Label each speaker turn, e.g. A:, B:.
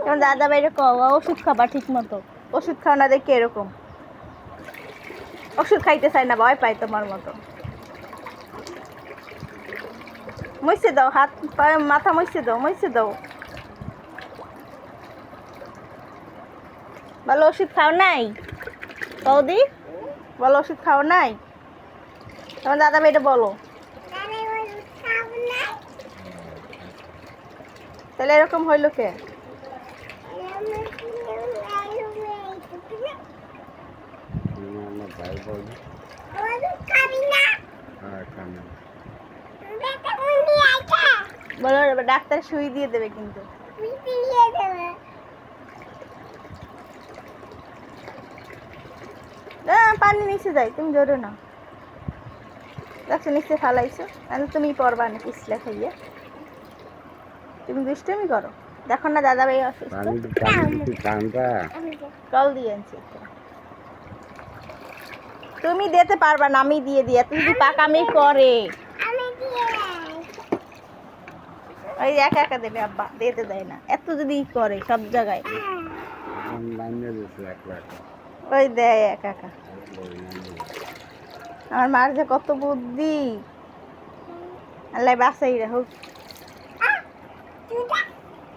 A: যেমন দাদা বাইরে ওষুধ খাবা ঠিক মতো, ওষুধ খাও না দেখে এরকম, ওষুধ খাইতে চাই না, ভয় পাই তোমার মতো। মুছে দাও হাত পায়ে, মাথা মুছে দাও, মুছে দাও। বলো ওষুধ খাও নাই বৌদি, বলো ওষুধ খাও নাই। তোমার দাদা ভাইটা বলো, তাহলে এরকম হইলো কে? বলো ডাক্তার সুই দিয়ে দেবে কিন্তু। পানি নিচে যাই, তুমি ধরো না, দেখছো নিচে ফালাইছো, তাহলে তুমি পড়বা না পিছলে খাইয়ে। তুমি দুষ্টুমি করো, দেখো না দাদা ভাই অসুস্থ, কল দিয়ে আনছি। তুমি দিতে পারবা না, আমি দিয়ে দিই, তুমি যদি পাকামি করে ওই একা একা দেবে, আব্বা দিতে দেয় না, এত যদি করে সব জায়গায় ওই দেয় একা একা। আমার মার যে কত বুদ্ধি, আল্লাহ বাসাই হোক।